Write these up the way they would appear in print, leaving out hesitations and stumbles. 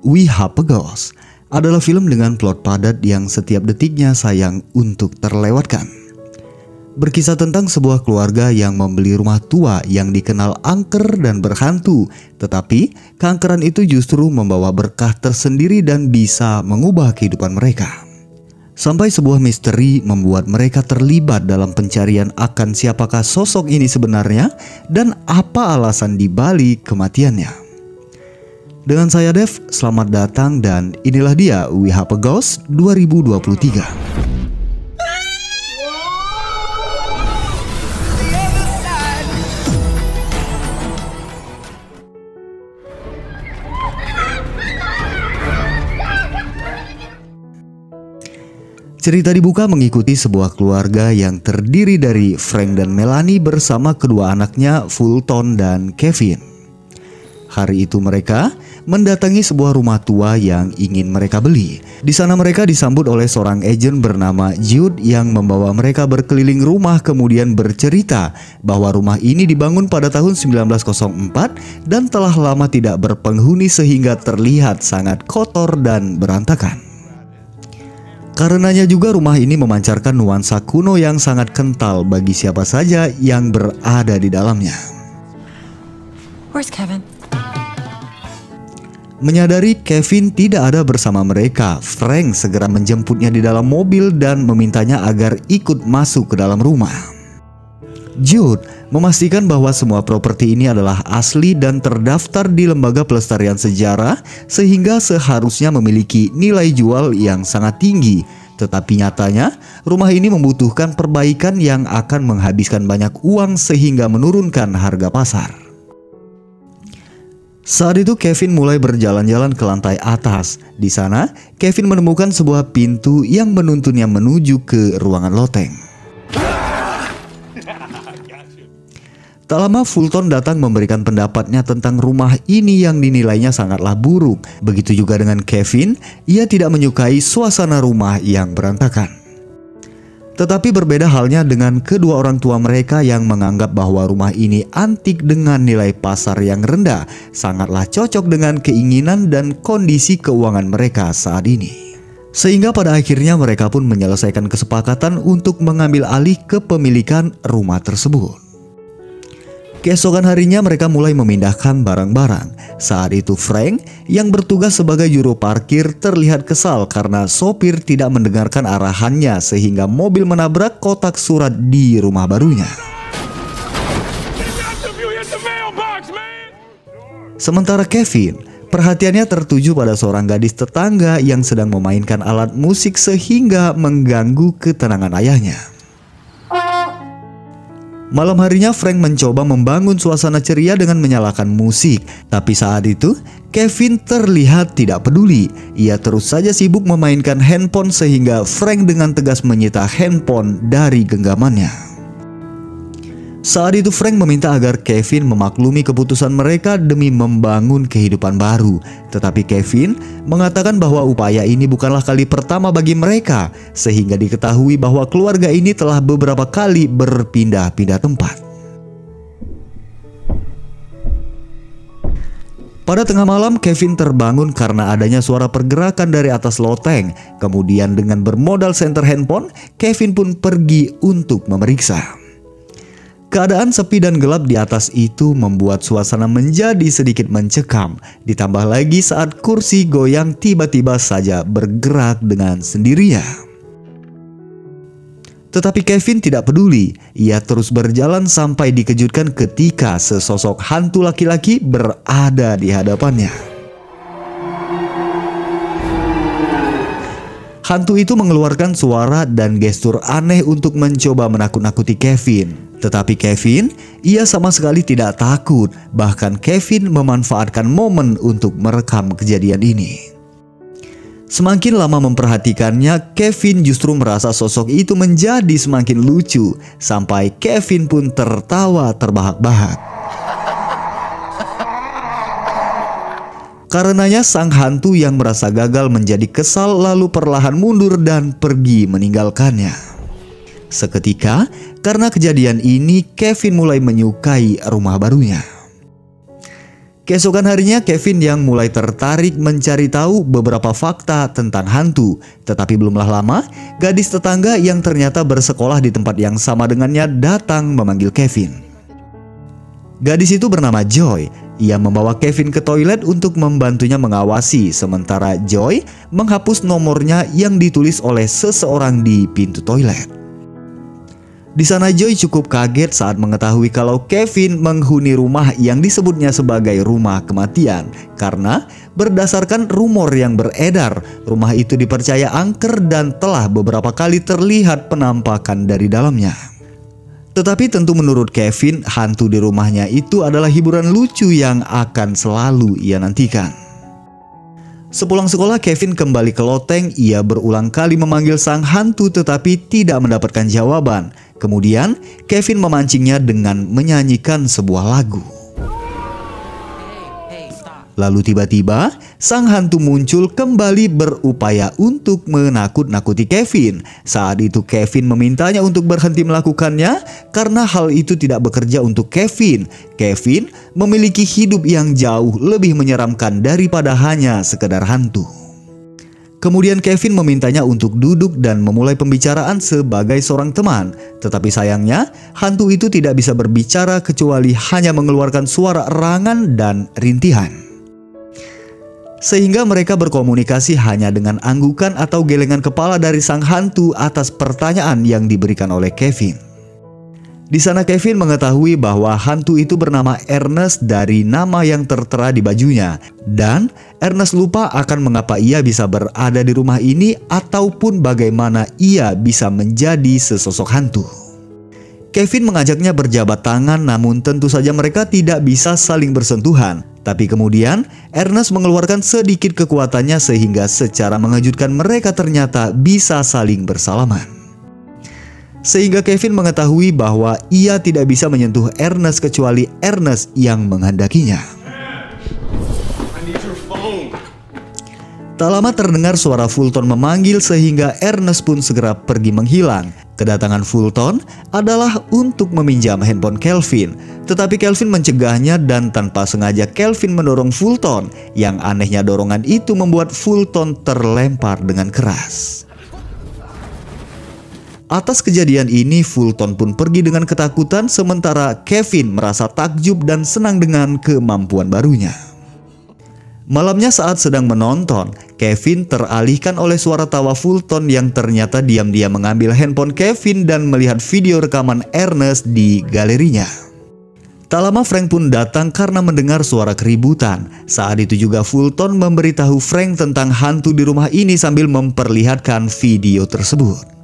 We Have a Ghost adalah film dengan plot padat yang setiap detiknya sayang untuk terlewatkan. Berkisah tentang sebuah keluarga yang membeli rumah tua yang dikenal angker dan berhantu, tetapi keangkeran itu justru membawa berkah tersendiri dan bisa mengubah kehidupan mereka. Sampai sebuah misteri membuat mereka terlibat dalam pencarian akan siapakah sosok ini sebenarnya dan apa alasan dibalik kematiannya. Dengan saya Dev, selamat datang dan inilah dia We Have a Ghost 2023. Cerita dibuka mengikuti sebuah keluarga yang terdiri dari Frank dan Melanie bersama kedua anaknya Fulton dan Kevin. Hari itu mereka mendatangi sebuah rumah tua yang ingin mereka beli. Di sana mereka disambut oleh seorang agen bernama Jude yang membawa mereka berkeliling rumah, kemudian bercerita bahwa rumah ini dibangun pada tahun 1904 dan telah lama tidak berpenghuni sehingga terlihat sangat kotor dan berantakan. Karenanya juga rumah ini memancarkan nuansa kuno yang sangat kental bagi siapa saja yang berada di dalamnya. Where's Kevin? Menyadari Kevin tidak ada bersama mereka, Frank segera menjemputnya di dalam mobil dan memintanya agar ikut masuk ke dalam rumah. Jude memastikan bahwa semua properti ini adalah asli dan terdaftar di Lembaga Pelestarian Sejarah sehingga seharusnya memiliki nilai jual yang sangat tinggi. Tetapi nyatanya rumah ini membutuhkan perbaikan yang akan menghabiskan banyak uang sehingga menurunkan harga pasar. Saat itu Kevin mulai berjalan-jalan ke lantai atas. Di sana Kevin menemukan sebuah pintu yang menuntunnya menuju ke ruangan loteng. Tak lama Fulton datang memberikan pendapatnya tentang rumah ini yang dinilainya sangatlah buruk. Begitu juga dengan Kevin, ia tidak menyukai suasana rumah yang berantakan. Tetapi berbeda halnya dengan kedua orang tua mereka yang menganggap bahwa rumah ini antik dengan nilai pasar yang rendah, sangatlah cocok dengan keinginan dan kondisi keuangan mereka saat ini. Sehingga pada akhirnya mereka pun menyelesaikan kesepakatan untuk mengambil alih kepemilikan rumah tersebut. Keesokan harinya mereka mulai memindahkan barang-barang. Saat itu Frank yang bertugas sebagai juru parkir terlihat kesal karena sopir tidak mendengarkan arahannya sehingga mobil menabrak kotak surat di rumah barunya. Sementara Kevin, perhatiannya tertuju pada seorang gadis tetangga yang sedang memainkan alat musik sehingga mengganggu ketenangan ayahnya. Malam harinya Frank mencoba membangun suasana ceria dengan menyalakan musik. Tapi saat itu Kevin terlihat tidak peduli. Ia terus saja sibuk memainkan handphone sehingga Frank dengan tegas menyita handphone dari genggamannya. Saat itu Frank meminta agar Kevin memaklumi keputusan mereka demi membangun kehidupan baru. Tetapi Kevin mengatakan bahwa upaya ini bukanlah kali pertama bagi mereka, sehingga diketahui bahwa keluarga ini telah beberapa kali berpindah-pindah tempat. Pada tengah malam Kevin terbangun karena adanya suara pergerakan dari atas loteng. Kemudian dengan bermodal senter handphone, Kevin pun pergi untuk memeriksa. Keadaan sepi dan gelap di atas itu membuat suasana menjadi sedikit mencekam. Ditambah lagi saat kursi goyang tiba-tiba saja bergerak dengan sendirinya. Tetapi Kevin tidak peduli. Ia terus berjalan sampai dikejutkan ketika sesosok hantu laki-laki berada di hadapannya. Hantu itu mengeluarkan suara dan gestur aneh untuk mencoba menakut-nakuti Kevin. Tetapi Kevin, ia sama sekali tidak takut. Bahkan Kevin memanfaatkan momen untuk merekam kejadian ini. Semakin lama memperhatikannya, Kevin justru merasa sosok itu menjadi semakin lucu. Sampai Kevin pun tertawa terbahak-bahak. Karenanya sang hantu yang merasa gagal menjadi kesal lalu perlahan mundur dan pergi meninggalkannya. Seketika, karena kejadian ini, Kevin mulai menyukai rumah barunya. Keesokan harinya Kevin yang mulai tertarik mencari tahu beberapa fakta tentang hantu. Tetapi belumlah lama, gadis tetangga yang ternyata bersekolah di tempat yang sama dengannya datang memanggil Kevin. Gadis itu bernama Joy. Ia membawa Kevin ke toilet untuk membantunya mengawasi, sementara Joy menghapus nomornya yang ditulis oleh seseorang di pintu toilet. Di sana Joy cukup kaget saat mengetahui kalau Kevin menghuni rumah yang disebutnya sebagai rumah kematian. Karena berdasarkan rumor yang beredar, rumah itu dipercaya angker dan telah beberapa kali terlihat penampakan dari dalamnya. Tetapi tentu menurut Kevin, hantu di rumahnya itu adalah hiburan lucu yang akan selalu ia nantikan. Sepulang sekolah, Kevin kembali ke loteng. Ia berulang kali memanggil sang hantu tetapi tidak mendapatkan jawaban. Kemudian, Kevin memancingnya dengan menyanyikan sebuah lagu. Lalu tiba-tiba, sang hantu muncul kembali berupaya untuk menakut-nakuti Kevin. Saat itu Kevin memintanya untuk berhenti melakukannya karena hal itu tidak bekerja untuk Kevin. Kevin memiliki hidup yang jauh lebih menyeramkan daripada hanya sekedar hantu. Kemudian Kevin memintanya untuk duduk dan memulai pembicaraan sebagai seorang teman. Tetapi sayangnya, hantu itu tidak bisa berbicara kecuali hanya mengeluarkan suara erangan dan rintihan. Sehingga mereka berkomunikasi hanya dengan anggukan atau gelengan kepala dari sang hantu atas pertanyaan yang diberikan oleh Kevin. Di sana Kevin mengetahui bahwa hantu itu bernama Ernest dari nama yang tertera di bajunya. Dan Ernest lupa akan mengapa ia bisa berada di rumah ini ataupun bagaimana ia bisa menjadi sesosok hantu. Kevin mengajaknya berjabat tangan, namun tentu saja mereka tidak bisa saling bersentuhan. Tapi kemudian Ernest mengeluarkan sedikit kekuatannya sehingga secara mengejutkan mereka ternyata bisa saling bersalaman. Sehingga Kevin mengetahui bahwa ia tidak bisa menyentuh Ernest kecuali Ernest yang menghendakinya. Tak lama terdengar suara Fulton memanggil sehingga Ernest pun segera pergi menghilang. Kedatangan Fulton adalah untuk meminjam handphone Kelvin. Tetapi Kelvin mencegahnya dan tanpa sengaja Kelvin mendorong Fulton. Yang anehnya dorongan itu membuat Fulton terlempar dengan keras. Atas kejadian ini Fulton pun pergi dengan ketakutan sementara Kevin merasa takjub dan senang dengan kemampuan barunya. Malamnya saat sedang menonton, Kevin teralihkan oleh suara tawa Fulton yang ternyata diam-diam mengambil handphone Kevin dan melihat video rekaman Ernest di galerinya. Tak lama Frank pun datang karena mendengar suara keributan. Saat itu juga Fulton memberitahu Frank tentang hantu di rumah ini sambil memperlihatkan video tersebut.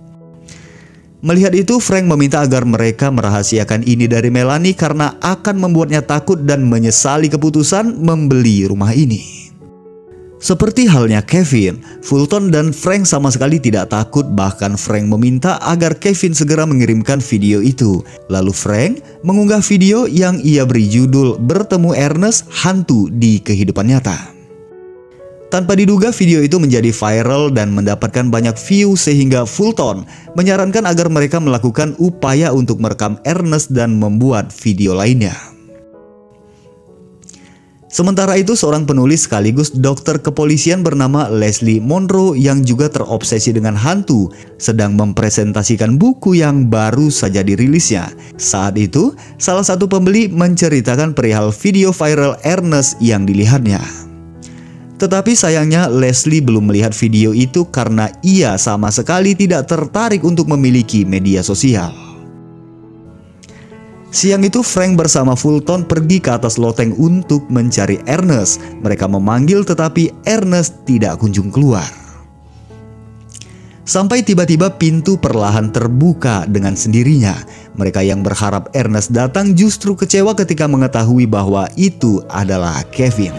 Melihat itu, Frank meminta agar mereka merahasiakan ini dari Melanie karena akan membuatnya takut dan menyesali keputusan membeli rumah ini. Seperti halnya Kevin, Fulton dan Frank sama sekali tidak takut, bahkan Frank meminta agar Kevin segera mengirimkan video itu. Lalu Frank mengunggah video yang ia beri judul "Bertemu Ernest, Hantu di Kehidupan Nyata". Tanpa diduga video itu menjadi viral dan mendapatkan banyak view sehingga Fulton menyarankan agar mereka melakukan upaya untuk merekam Ernest dan membuat video lainnya. Sementara itu seorang penulis sekaligus dokter kepolisian bernama Leslie Monroe yang juga terobsesi dengan hantu sedang mempresentasikan buku yang baru saja dirilisnya. Saat itu salah satu pembeli menceritakan perihal video viral Ernest yang dilihatnya. Tetapi sayangnya Leslie belum melihat video itu karena ia sama sekali tidak tertarik untuk memiliki media sosial. Siang itu Frank bersama Fulton pergi ke atas loteng untuk mencari Ernest. Mereka memanggil tetapi Ernest tidak kunjung keluar. Sampai tiba-tiba pintu perlahan terbuka dengan sendirinya. Mereka yang berharap Ernest datang justru kecewa ketika mengetahui bahwa itu adalah Kevin.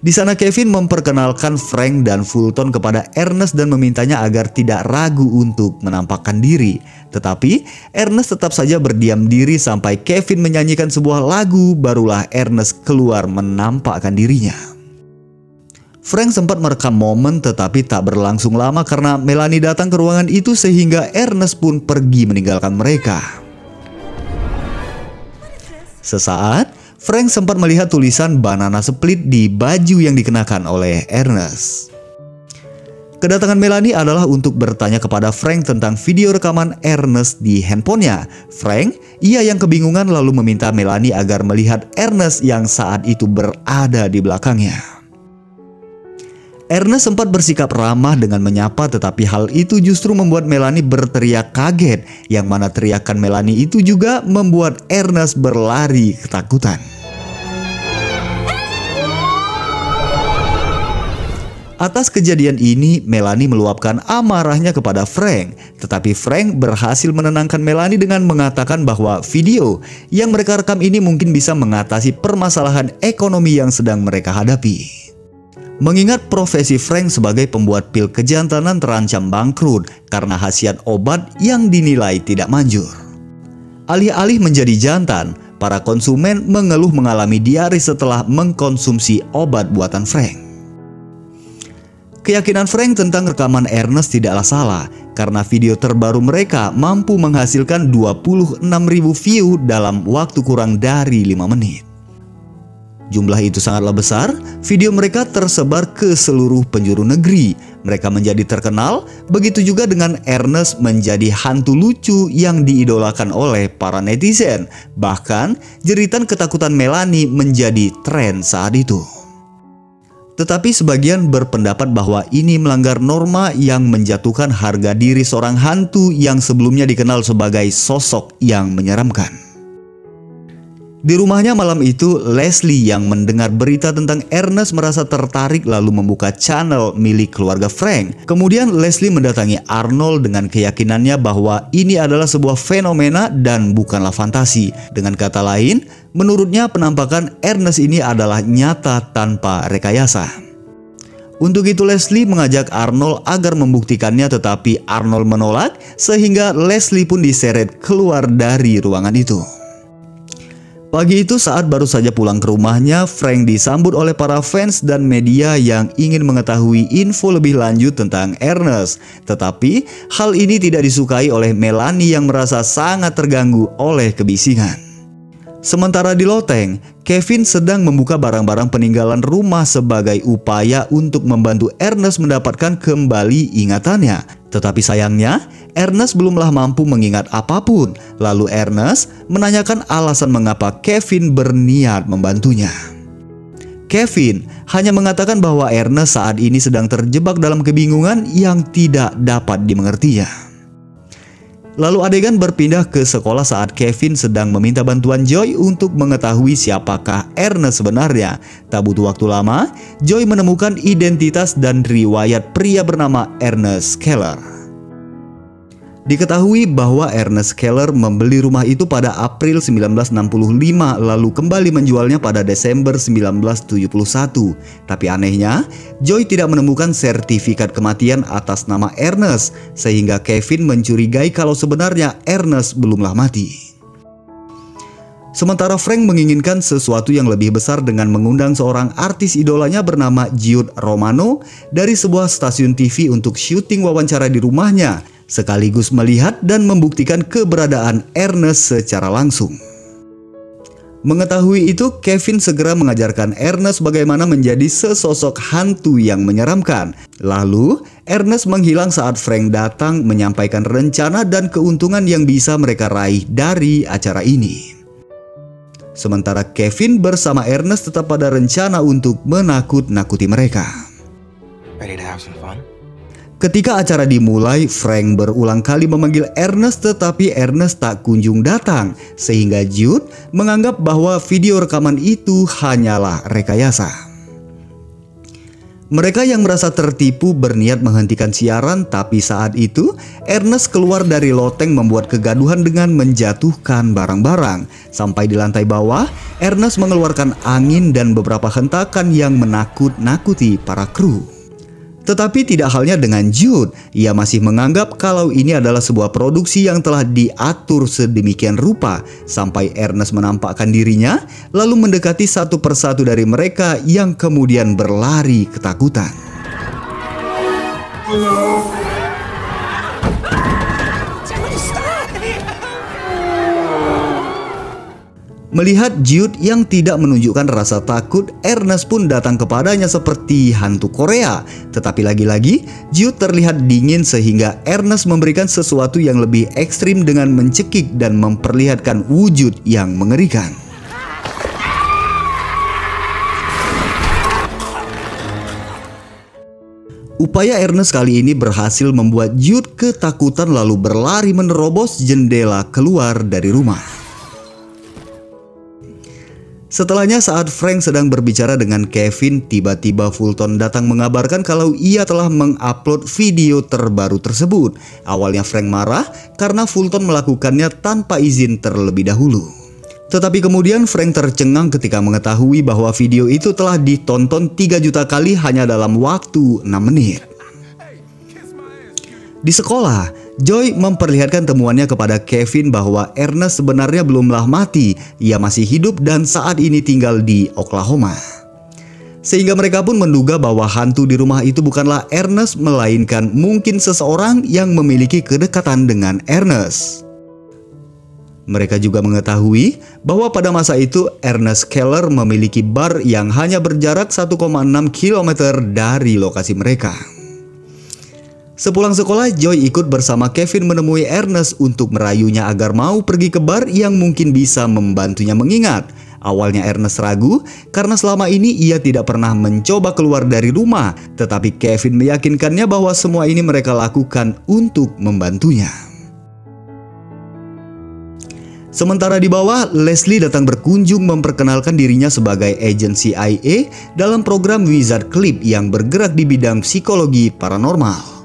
Di sana Kevin memperkenalkan Frank dan Fulton kepada Ernest dan memintanya agar tidak ragu untuk menampakkan diri. Tetapi Ernest tetap saja berdiam diri sampai Kevin menyanyikan sebuah lagu, barulah Ernest keluar menampakkan dirinya. Frank sempat merekam momen tetapi tak berlangsung lama karena Melanie datang ke ruangan itu sehingga Ernest pun pergi meninggalkan mereka. Sesaat, Frank sempat melihat tulisan banana split di baju yang dikenakan oleh Ernest. Kedatangan Melanie adalah untuk bertanya kepada Frank tentang video rekaman Ernest di handphonenya. Frank, ia yang kebingungan lalu meminta Melanie agar melihat Ernest yang saat itu berada di belakangnya. Ernest sempat bersikap ramah dengan menyapa, tetapi hal itu justru membuat Melanie berteriak kaget, yang mana teriakan Melanie itu juga membuat Ernest berlari ketakutan. Atas kejadian ini, Melanie meluapkan amarahnya kepada Frank. Tetapi Frank berhasil menenangkan Melanie dengan mengatakan bahwa video yang mereka rekam ini mungkin bisa mengatasi permasalahan ekonomi yang sedang mereka hadapi. Mengingat profesi Frank sebagai pembuat pil kejantanan terancam bangkrut karena khasiat obat yang dinilai tidak manjur. Alih-alih menjadi jantan, para konsumen mengeluh mengalami diare setelah mengkonsumsi obat buatan Frank. Keyakinan Frank tentang rekaman Ernest tidaklah salah, karena video terbaru mereka mampu menghasilkan 26.000 view dalam waktu kurang dari 5 menit. Jumlah itu sangatlah besar, video mereka tersebar ke seluruh penjuru negeri. Mereka menjadi terkenal, begitu juga dengan Ernest menjadi hantu lucu yang diidolakan oleh para netizen. Bahkan, jeritan ketakutan Melanie menjadi tren saat itu. Tetapi sebagian berpendapat bahwa ini melanggar norma yang menjatuhkan harga diri seorang hantu yang sebelumnya dikenal sebagai sosok yang menyeramkan. Di rumahnya malam itu, Leslie yang mendengar berita tentang Ernest merasa tertarik lalu membuka channel milik keluarga Frank. Kemudian Leslie mendatangi Arnold dengan keyakinannya bahwa ini adalah sebuah fenomena dan bukanlah fantasi. Dengan kata lain, menurutnya penampakan Ernest ini adalah nyata tanpa rekayasa. Untuk itu Leslie mengajak Arnold agar membuktikannya, tetapi Arnold menolak sehingga Leslie pun diseret keluar dari ruangan itu. Pagi itu saat baru saja pulang ke rumahnya, Frank disambut oleh para fans dan media yang ingin mengetahui info lebih lanjut tentang Ernest. Tetapi hal ini tidak disukai oleh Melanie yang merasa sangat terganggu oleh kebisingan. Sementara di loteng, Kevin sedang membuka barang-barang peninggalan rumah sebagai upaya untuk membantu Ernest mendapatkan kembali ingatannya. Tetapi sayangnya, Ernest belumlah mampu mengingat apapun. Lalu Ernest menanyakan alasan mengapa Kevin berniat membantunya. Kevin hanya mengatakan bahwa Ernest saat ini sedang terjebak dalam kebingungan yang tidak dapat dimengertinya. Lalu adegan berpindah ke sekolah saat Kevin sedang meminta bantuan Joy untuk mengetahui siapakah Ernest sebenarnya. Tak butuh waktu lama, Joy menemukan identitas dan riwayat pria bernama Ernest Keller. Diketahui bahwa Ernest Keller membeli rumah itu pada April 1965 lalu kembali menjualnya pada Desember 1971. Tapi anehnya, Joy tidak menemukan sertifikat kematian atas nama Ernest, sehingga Kevin mencurigai kalau sebenarnya Ernest belumlah mati. Sementara Frank menginginkan sesuatu yang lebih besar dengan mengundang seorang artis idolanya bernama Jude Romano dari sebuah stasiun TV untuk syuting wawancara di rumahnya, sekaligus melihat dan membuktikan keberadaan Ernest secara langsung. Mengetahui itu, Kevin segera mengajarkan Ernest bagaimana menjadi sesosok hantu yang menyeramkan. Lalu, Ernest menghilang saat Frank datang menyampaikan rencana dan keuntungan yang bisa mereka raih dari acara ini. Sementara Kevin bersama Ernest tetap pada rencana untuk menakut-nakuti mereka. Ready to have some fun? Ketika acara dimulai, Frank berulang kali memanggil Ernest tetapi Ernest tak kunjung datang, sehingga Jude menganggap bahwa video rekaman itu hanyalah rekayasa. Mereka yang merasa tertipu berniat menghentikan siaran, tapi saat itu Ernest keluar dari loteng membuat kegaduhan dengan menjatuhkan barang-barang. Sampai di lantai bawah, Ernest mengeluarkan angin dan beberapa hentakan yang menakut-nakuti para kru. Tetapi tidak halnya dengan Jude, ia masih menganggap kalau ini adalah sebuah produksi yang telah diatur sedemikian rupa, sampai Ernest menampakkan dirinya lalu mendekati satu persatu dari mereka yang kemudian berlari ketakutan. Melihat Jude yang tidak menunjukkan rasa takut, Ernest pun datang kepadanya seperti hantu Korea. Tetapi lagi-lagi, Jude terlihat dingin sehingga Ernest memberikan sesuatu yang lebih ekstrim dengan mencekik dan memperlihatkan wujud yang mengerikan. Upaya Ernest kali ini berhasil membuat Jude ketakutan lalu berlari menerobos jendela keluar dari rumah. Setelahnya saat Frank sedang berbicara dengan Kevin, tiba-tiba Fulton datang mengabarkan kalau ia telah mengupload video terbaru tersebut. Awalnya Frank marah karena Fulton melakukannya tanpa izin terlebih dahulu. Tetapi kemudian Frank tercengang ketika mengetahui bahwa video itu telah ditonton 3 juta kali hanya dalam waktu 6 menit. Di sekolah, Joy memperlihatkan temuannya kepada Kevin bahwa Ernest sebenarnya belumlah mati, ia masih hidup dan saat ini tinggal di Oklahoma. Sehingga mereka pun menduga bahwa hantu di rumah itu bukanlah Ernest, melainkan mungkin seseorang yang memiliki kedekatan dengan Ernest. Mereka juga mengetahui bahwa pada masa itu Ernest Keller memiliki bar yang hanya berjarak 1,6 km dari lokasi mereka. Sepulang sekolah, Joy ikut bersama Kevin menemui Ernest untuk merayunya agar mau pergi ke bar yang mungkin bisa membantunya mengingat. Awalnya Ernest ragu karena selama ini ia tidak pernah mencoba keluar dari rumah, tetapi Kevin meyakinkannya bahwa semua ini mereka lakukan untuk membantunya. Sementara di bawah, Leslie datang berkunjung memperkenalkan dirinya sebagai agen CIA dalam program Wizard Clip yang bergerak di bidang psikologi paranormal.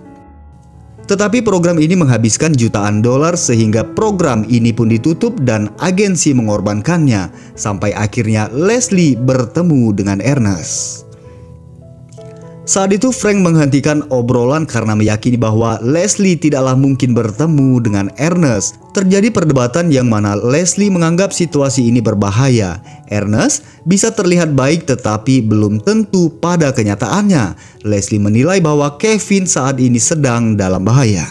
Tetapi program ini menghabiskan jutaan dolar sehingga program ini pun ditutup dan agensi mengorbankannya sampai akhirnya Leslie bertemu dengan Ernest. Saat itu Frank menghentikan obrolan karena meyakini bahwa Leslie tidaklah mungkin bertemu dengan Ernest. Terjadi perdebatan yang mana Leslie menganggap situasi ini berbahaya. Ernest bisa terlihat baik tetapi belum tentu pada kenyataannya. Leslie menilai bahwa Kevin saat ini sedang dalam bahaya.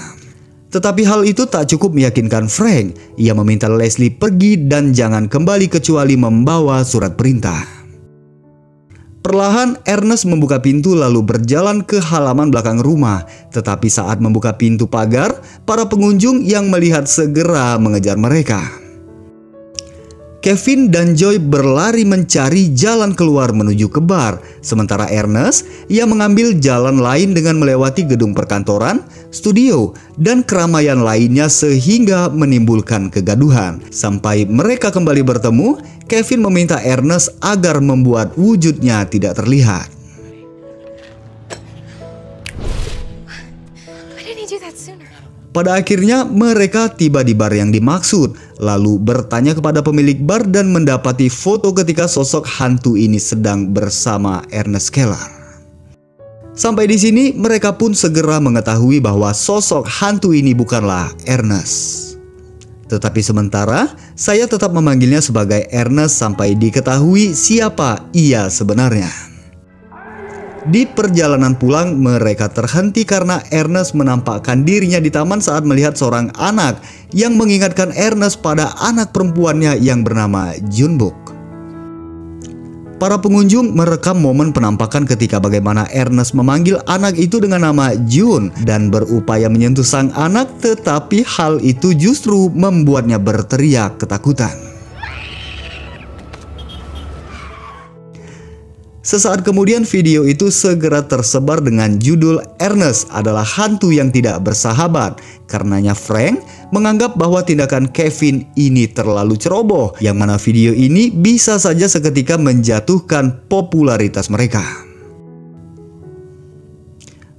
Tetapi hal itu tak cukup meyakinkan Frank. Ia meminta Leslie pergi dan jangan kembali kecuali membawa surat perintah. Perlahan Ernest membuka pintu lalu berjalan ke halaman belakang rumah. Tetapi saat membuka pintu pagar, para pengunjung yang melihat segera mengejar mereka. Kevin dan Joy berlari mencari jalan keluar menuju ke bar. Sementara Ernest, ia mengambil jalan lain dengan melewati gedung perkantoran, studio, dan keramaian lainnya sehingga menimbulkan kegaduhan. Sampai mereka kembali bertemu, Kevin meminta Ernest agar membuat wujudnya tidak terlihat. Why didn't he do that sooner? Pada akhirnya mereka tiba di bar yang dimaksud, lalu bertanya kepada pemilik bar dan mendapati foto ketika sosok hantu ini sedang bersama Ernest Keller. Sampai di sini mereka pun segera mengetahui bahwa sosok hantu ini bukanlah Ernest. Tetapi sementara saya tetap memanggilnya sebagai Ernest sampai diketahui siapa ia sebenarnya. Di perjalanan pulang, mereka terhenti karena Ernest menampakkan dirinya di taman saat melihat seorang anak yang mengingatkan Ernest pada anak perempuannya yang bernama Junbok. Para pengunjung merekam momen penampakan ketika bagaimana Ernest memanggil anak itu dengan nama Jun dan berupaya menyentuh sang anak, tetapi hal itu justru membuatnya berteriak ketakutan. Sesaat kemudian video itu segera tersebar dengan judul Ernest adalah hantu yang tidak bersahabat. Karenanya Frank menganggap bahwa tindakan Kevin ini terlalu ceroboh, yang mana video ini bisa saja seketika menjatuhkan popularitas mereka.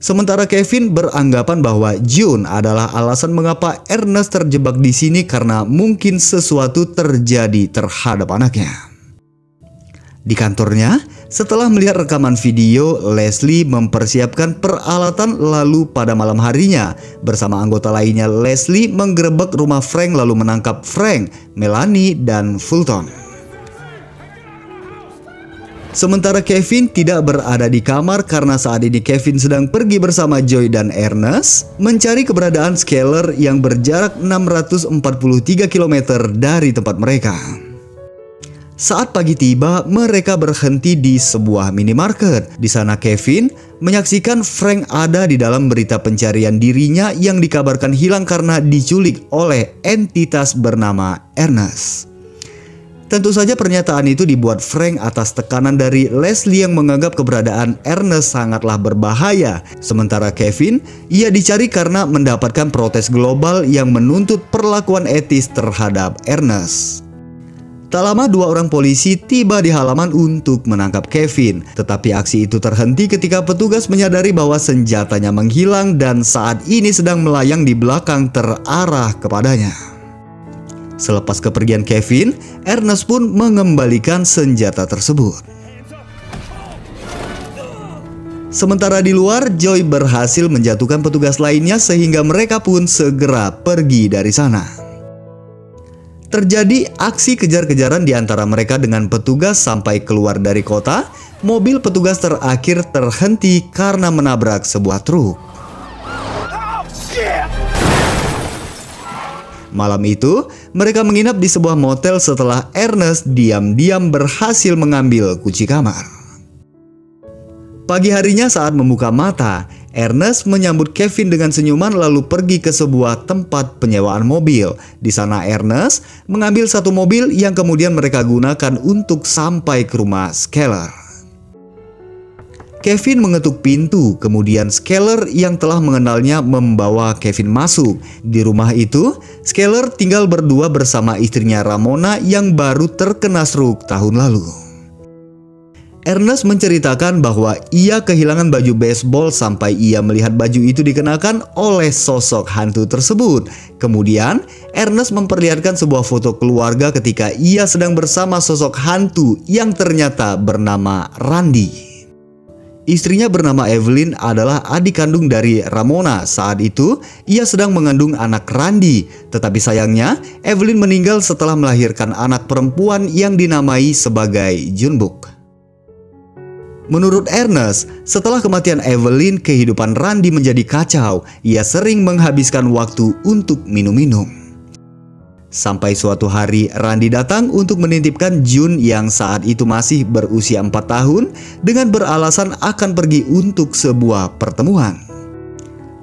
Sementara Kevin beranggapan bahwa June adalah alasan mengapa Ernest terjebak di sini karena mungkin sesuatu terjadi terhadap anaknya. Di kantornya, setelah melihat rekaman video, Leslie mempersiapkan peralatan lalu pada malam harinya bersama anggota lainnya Leslie menggerebek rumah Frank lalu menangkap Frank, Melanie, dan Fulton. Sementara Kevin tidak berada di kamar karena saat ini Kevin sedang pergi bersama Joy dan Ernest mencari keberadaan Skeller yang berjarak 643 km dari tempat mereka. Saat pagi tiba, mereka berhenti di sebuah minimarket. Di sana Kevin menyaksikan Frank ada di dalam berita pencarian dirinya yang dikabarkan hilang karena diculik oleh entitas bernama Ernest. Tentu saja pernyataan itu dibuat Frank atas tekanan dari Leslie yang menganggap keberadaan Ernest sangatlah berbahaya. Sementara Kevin, ia dicari karena mendapatkan protes global yang menuntut perlakuan etis terhadap Ernest. Tak lama dua orang polisi tiba di halaman untuk menangkap Kevin. Tetapi aksi itu terhenti ketika petugas menyadari bahwa senjatanya menghilang dan saat ini sedang melayang di belakang terarah kepadanya. Selepas kepergian Kevin, Ernest pun mengembalikan senjata tersebut. Sementara di luar, Joy berhasil menjatuhkan petugas lainnya sehingga mereka pun segera pergi dari sana. Terjadi aksi kejar-kejaran di antara mereka dengan petugas sampai keluar dari kota. Mobil petugas terakhir terhenti karena menabrak sebuah truk. Malam itu, mereka menginap di sebuah motel setelah Ernest diam-diam berhasil mengambil kunci kamar. Pagi harinya saat membuka mata, Ernest menyambut Kevin dengan senyuman lalu pergi ke sebuah tempat penyewaan mobil. Di sana Ernest mengambil satu mobil yang kemudian mereka gunakan untuk sampai ke rumah Skeler. Kevin mengetuk pintu, kemudian Skeler yang telah mengenalnya membawa Kevin masuk. Di rumah itu, Skeler tinggal berdua bersama istrinya Ramona yang baru terkena stroke tahun lalu. Ernest menceritakan bahwa ia kehilangan baju baseball sampai ia melihat baju itu dikenakan oleh sosok hantu tersebut. Kemudian, Ernest memperlihatkan sebuah foto keluarga ketika ia sedang bersama sosok hantu yang ternyata bernama Randy. Istrinya bernama Evelyn adalah adik kandung dari Ramona. Saat itu, ia sedang mengandung anak Randy. Tetapi sayangnya, Evelyn meninggal setelah melahirkan anak perempuan yang dinamai sebagai Junbok. Menurut Ernest, setelah kematian Evelyn, kehidupan Randy menjadi kacau. Ia sering menghabiskan waktu untuk minum-minum. Sampai suatu hari, Randy datang untuk menitipkan June yang saat itu masih berusia 4 tahun dengan beralasan akan pergi untuk sebuah pertemuan.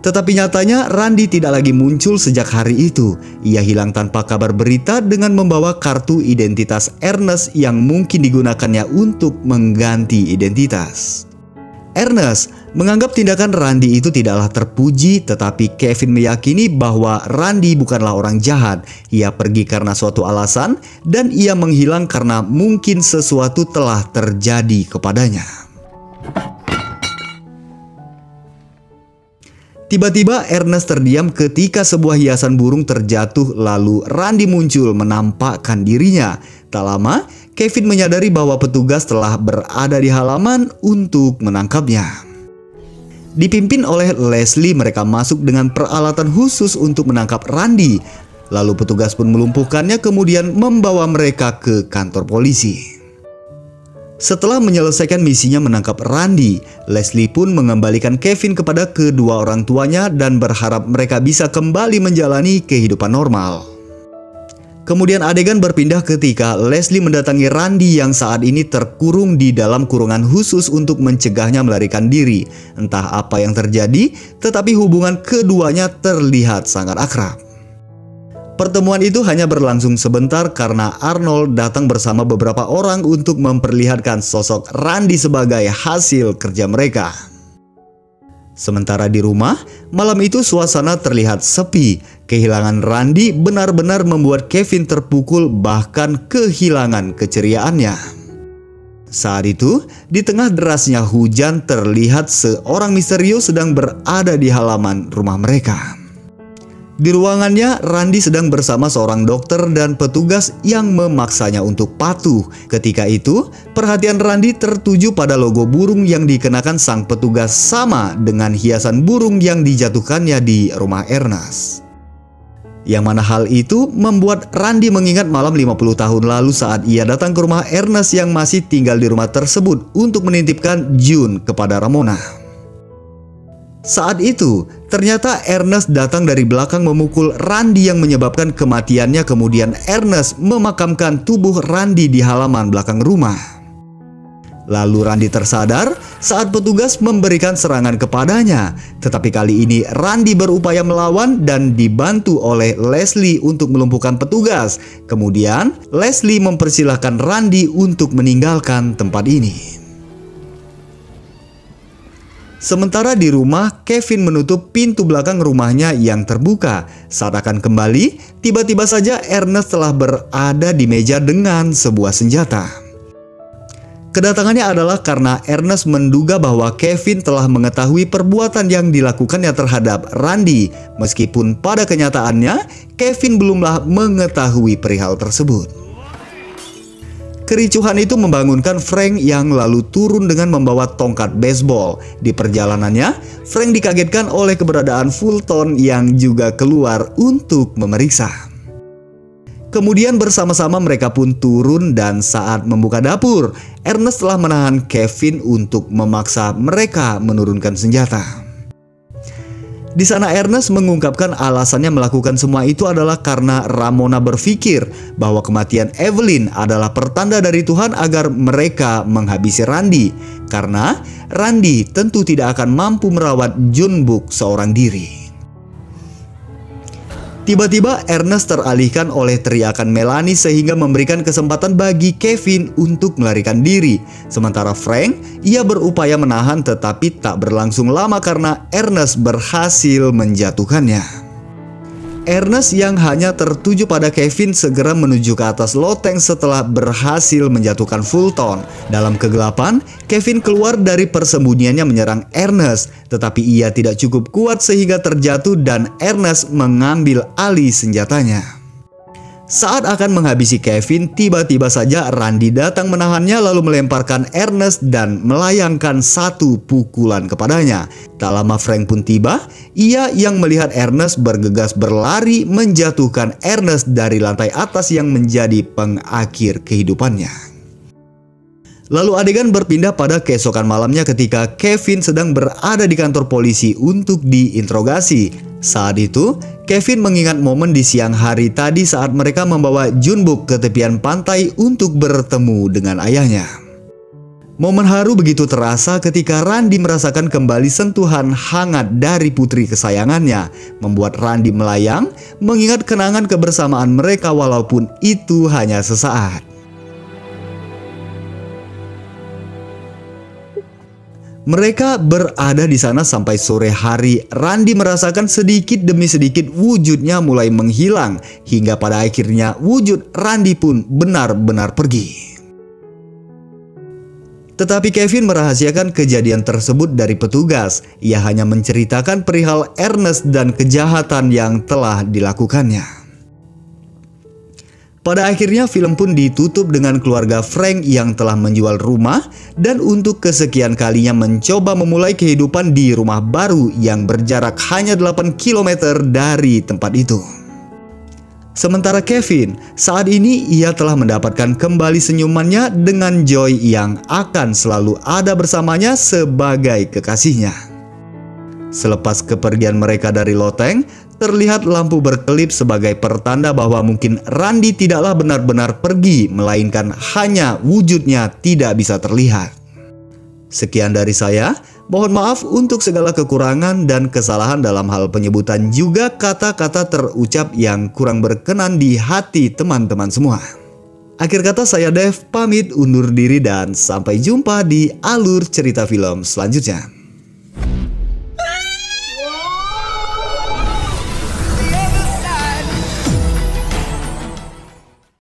Tetapi nyatanya Randy tidak lagi muncul sejak hari itu. Ia hilang tanpa kabar berita dengan membawa kartu identitas Ernest yang mungkin digunakannya untuk mengganti identitas. Ernest menganggap tindakan Randy itu tidaklah terpuji, tetapi Kevin meyakini bahwa Randy bukanlah orang jahat. Ia pergi karena suatu alasan dan ia menghilang karena mungkin sesuatu telah terjadi kepadanya. Tiba-tiba Ernest terdiam ketika sebuah hiasan burung terjatuh lalu Randy muncul menampakkan dirinya. Tak lama, Kevin menyadari bahwa petugas telah berada di halaman untuk menangkapnya. Dipimpin oleh Leslie, mereka masuk dengan peralatan khusus untuk menangkap Randy. Lalu petugas pun melumpuhkannya kemudian membawa mereka ke kantor polisi. Setelah menyelesaikan misinya menangkap Randy, Leslie pun mengembalikan Kevin kepada kedua orang tuanya dan berharap mereka bisa kembali menjalani kehidupan normal. Kemudian adegan berpindah ketika Leslie mendatangi Randy yang saat ini terkurung di dalam kurungan khusus untuk mencegahnya melarikan diri. Entah apa yang terjadi, tetapi hubungan keduanya terlihat sangat akrab. Pertemuan itu hanya berlangsung sebentar karena Arnold datang bersama beberapa orang untuk memperlihatkan sosok Randy sebagai hasil kerja mereka. Sementara di rumah, malam itu suasana terlihat sepi. Kehilangan Randy benar-benar membuat Kevin terpukul bahkan kehilangan keceriaannya. Saat itu, di tengah derasnya hujan terlihat seorang misterius sedang berada di halaman rumah mereka. Di ruangannya, Randy sedang bersama seorang dokter dan petugas yang memaksanya untuk patuh. Ketika itu, perhatian Randy tertuju pada logo burung yang dikenakan sang petugas sama dengan hiasan burung yang dijatuhkannya di rumah Ernest. Yang mana hal itu membuat Randy mengingat malam 50 tahun lalu saat ia datang ke rumah Ernest yang masih tinggal di rumah tersebut untuk menitipkan June kepada Ramona. Saat itu, ternyata Ernest datang dari belakang memukul Randy yang menyebabkan kematiannya. Kemudian Ernest memakamkan tubuh Randy di halaman belakang rumah. Lalu Randy tersadar saat petugas memberikan serangan kepadanya. Tetapi kali ini Randy berupaya melawan dan dibantu oleh Leslie untuk melumpuhkan petugas. Kemudian Leslie mempersilahkan Randy untuk meninggalkan tempat ini. Sementara di rumah, Kevin menutup pintu belakang rumahnya yang terbuka. Saat akan kembali, tiba-tiba saja Ernest telah berada di meja dengan sebuah senjata. Kedatangannya adalah karena Ernest menduga bahwa Kevin telah mengetahui perbuatan yang dilakukannya terhadap Randy. Meskipun pada kenyataannya, Kevin belumlah mengetahui perihal tersebut. Kericuhan itu membangunkan Frank yang lalu turun dengan membawa tongkat baseball. Di perjalanannya, Frank dikagetkan oleh keberadaan Fulton yang juga keluar untuk memeriksa. Kemudian bersama-sama mereka pun turun dan saat membuka dapur, Ernest telah menahan Kevin untuk memaksa mereka menurunkan senjata. Di sana Ernest mengungkapkan alasannya melakukan semua itu adalah karena Ramona berpikir bahwa kematian Evelyn adalah pertanda dari Tuhan agar mereka menghabisi Randy. Karena Randy tentu tidak akan mampu merawat Junbuk seorang diri. Tiba-tiba Ernest teralihkan oleh teriakan Melanie sehingga memberikan kesempatan bagi Kevin untuk melarikan diri. Sementara Frank, ia berupaya menahan tetapi tak berlangsung lama karena Ernest berhasil menjatuhkannya. Ernest yang hanya tertuju pada Kevin segera menuju ke atas loteng setelah berhasil menjatuhkan Fulton. Dalam kegelapan, Kevin keluar dari persembunyiannya menyerang Ernest, tetapi ia tidak cukup kuat sehingga terjatuh dan Ernest mengambil alih senjatanya. Saat akan menghabisi Kevin, tiba-tiba saja Randy datang menahannya lalu melemparkan Ernest dan melayangkan satu pukulan kepadanya. Tak lama Frank pun tiba, ia yang melihat Ernest bergegas berlari menjatuhkan Ernest dari lantai atas yang menjadi pengakhir kehidupannya. Lalu adegan berpindah pada keesokan malamnya ketika Kevin sedang berada di kantor polisi untuk diinterogasi. Saat itu, Kevin mengingat momen di siang hari tadi saat mereka membawa Junbuk ke tepian pantai untuk bertemu dengan ayahnya. Momen haru begitu terasa ketika Randy merasakan kembali sentuhan hangat dari putri kesayangannya, membuat Randy melayang mengingat kenangan kebersamaan mereka walaupun itu hanya sesaat. Mereka berada di sana sampai sore hari. Randy merasakan sedikit demi sedikit wujudnya mulai menghilang, hingga pada akhirnya wujud Randy pun benar-benar pergi. Tetapi Kevin merahasiakan kejadian tersebut dari petugas. Ia hanya menceritakan perihal Ernest dan kejahatan yang telah dilakukannya. Pada akhirnya film pun ditutup dengan keluarga Frank yang telah menjual rumah dan untuk kesekian kalinya mencoba memulai kehidupan di rumah baru yang berjarak hanya 8 km dari tempat itu. Sementara Kevin, saat ini ia telah mendapatkan kembali senyumannya dengan Joy yang akan selalu ada bersamanya sebagai kekasihnya. Selepas kepergian mereka dari loteng, terlihat lampu berkelip sebagai pertanda bahwa mungkin Randy tidaklah benar-benar pergi, melainkan hanya wujudnya tidak bisa terlihat. Sekian dari saya, mohon maaf untuk segala kekurangan dan kesalahan dalam hal penyebutan juga kata-kata terucap yang kurang berkenan di hati teman-teman semua. Akhir kata saya Dev pamit undur diri dan sampai jumpa di alur cerita film selanjutnya.